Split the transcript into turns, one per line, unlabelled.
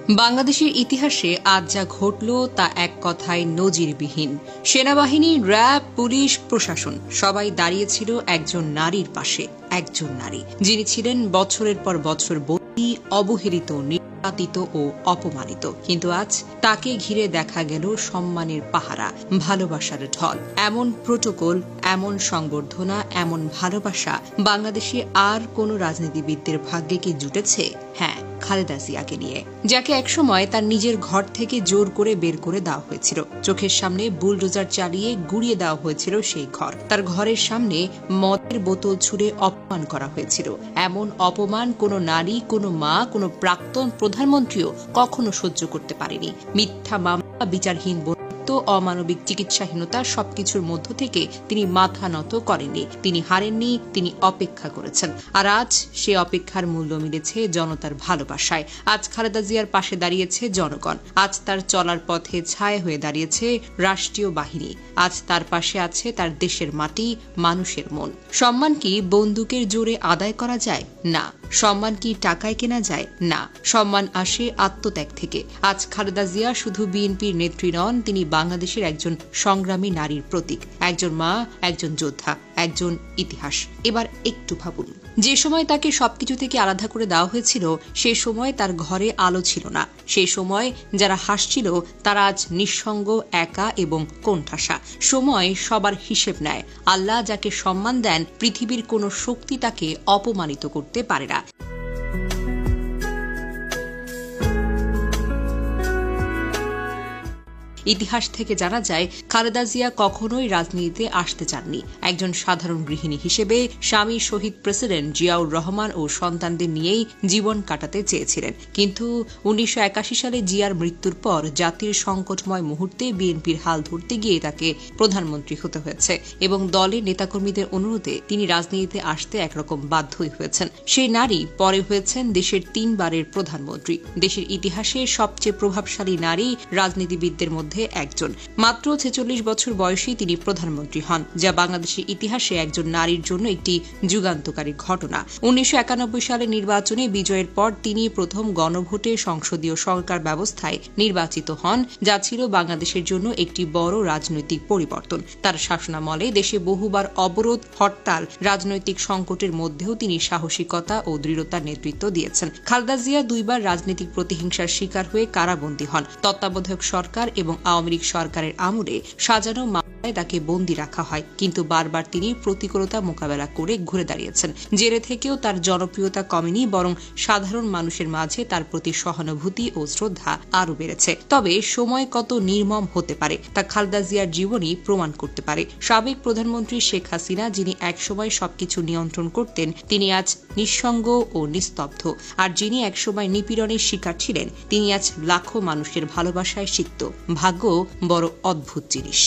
বাংলাদেশের ইতিহাসে আজ যা ঘটল তা এক কথায় নজিরবিহীন। সেনাবাহিনী, র্যাব, পুলিশ, প্রশাসন সবাই দাঁড়িয়েছিল একজন নারীর পাশে। একজন নারী যিনি ছিলেন বছরের পর বছর বন্দী, অবহেলিত, নির্যাতিত ও অপমানিত। কিন্তু আজ তাকে ঘিরে দেখা গেল সম্মানের পাহারা, ভালোবাসার ঢল। এমন প্রোটোকল, এমন সংবর্ধনা, এমন ভালোবাসা বাংলাদেশে আর কোন রাজনীতিবিদদের ভাগ্যে কি জুটেছে? হ্যাঁ, খালেদা জিয়াকে নিয়ে, যাকে একসময় তার নিজের ঘর থেকে জোর করে বের করে দেওয়া হয়েছিল। চোখের সামনে বুলডোজার চালিয়ে গুড়িয়ে দেওয়া হয়েছিল সেই ঘর। তার ঘরের সামনে মদের বোতল ছুঁড়ে অপমান করা হয়েছিল। এমন অপমান কোনো নারী, কোনো মা, কোনো প্রাক্তন প্রধানমন্ত্রীও কখনো সহ্য করতে পারেনি। মিথ্যা মামলা, বিচারহীন অমানবিক চিকিৎসাহীনতা, সবকিছুর মধ্য থেকে তিনি মাথা নত করেননি। তিনি হারেননি, তিনি অপেক্ষা করেছেন। আর আজ সে অপেক্ষার মূল্য মিলেছে জনতার ভালোবাসায়। আজ খালেদা জিয়ার পাশে দাঁড়িয়েছে জনগণ। আজ তার চলার পথে ছায়া হয়ে দাঁড়িয়েছে রাষ্ট্রীয় বাহিনী। আজ তার পাশে আছে তার দেশের মাটি, মানুষের মন। সম্মান কি বন্দুকের জোরে আদায় করা যায়? না। সম্মান কি টাকায় কেনা যায়? না। সম্মান আসে আত্মত্যাগ থেকে। আজ খালেদা জিয়া শুধু বিএনপির নেত্রী নন, তিনি বাংলাদেশের একজন সংগ্রামী নারীর প্রতীক, একজন মা, একজন যোদ্ধা, একজন ইতিহাস। এবার একটু ভাবুন, যে সময় তাকে সবকিছু থেকে আলাদা করে দেওয়া হয়েছিল, সে সময় তার ঘরে আলো ছিল না। সেই সময় যারা হাসছিল তারা আজ নিঃসঙ্গ, একা এবং কোণঠাসা। সময় সবার হিসেব নেয়। আল্লাহ যাকে সম্মান দেন, পৃথিবীর কোনো শক্তি তাকে অপমানিত করতে পারে না। ইতিহাস থেকে জানা যায়, খালেদা জিয়া কখনোই রাজনীতিতে আসতে চাননি। একজন সাধারণ গৃহিণী হিসেবে স্বামী শহীদ প্রেসিডেন্ট জিয়াউর রহমান ও সন্তানদের নিয়েই জীবন কাটাতে চেয়েছিলেন। কিন্তু 1981 সালে জিয়ার মৃত্যুর পর জাতির সংকটময় মুহূর্তে বিএনপির হাল ধরতে গিয়ে তাকে প্রধানমন্ত্রী হতে হয়েছে এবং দলের নেতাকর্মীদের অনুরোধে তিনি রাজনীতিতে আসতে একরকম বাধ্যই হয়েছেন। সেই নারী পরে হয়েছেন দেশের 3 বারের প্রধানমন্ত্রী। দেশের ইতিহাসে সবচেয়ে প্রভাবশালী নারী রাজনীতিবিদদের মধ্যে একজন। মাত্র 46 বছর বয়সে তিনি প্রধানমন্ত্রী হন, যা বাংলাদেশের ইতিহাসে একজন নারীর জন্য একটি যুগান্তকারী ঘটনা। 1991 সালে নির্বাচনে বিজয়ের পর তিনি প্রথম গণভোটে সংসদীয় সরকার ব্যবস্থায় নির্বাচিত হন, যা ছিল বাংলাদেশের জন্য একটি বড় রাজনৈতিক পরিবর্তন। তার শাসনামলে দেশে বহুবার অবরোধ, হরতাল, রাজনৈতিক সংকটের মধ্যেও তিনি সাহসিকতা ও দৃঢ়তার নেতৃত্ব দিয়েছেন। খালেদা জিয়া 2 বার রাজনৈতিক প্রতিহিংসার শিকার হয়ে কারাবন্দী হন। তত্ত্বাবধায়ক সরকার এবং আওয়ামী লীগ সরকারের আমলে সাজানো মামলায় তাকে বন্দী রাখা হয়, কিন্তু বারবার তিনি প্রতিকূলতা মোকাবেলা করে ঘুরে দাঁড়িয়েছেন। জেলে থেকেও তার জনপ্রিয়তা কমেনি, বরং সাধারণ মানুষের মাঝে তার প্রতি সহানুভূতি ও শ্রদ্ধা আরও বেড়েছে। তবে সময় কত নির্মম হতে পারে তা খালেদা জিয়ার জীবনই প্রমাণ করতে পারে। সাবেক প্রধানমন্ত্রী শেখ হাসিনা, যিনি একসময় সবকিছু নিয়ন্ত্রণ করতেন, তিনি আজ নিঃসঙ্গ ও নিস্তব্ধ। আর যিনি একসময় নিপীড়নের শিকার ছিলেন, তিনি আজ লাখো মানুষের ভালোবাসায় সিক্ত। ভাগ্য বড় অদ্ভুত জিনিস।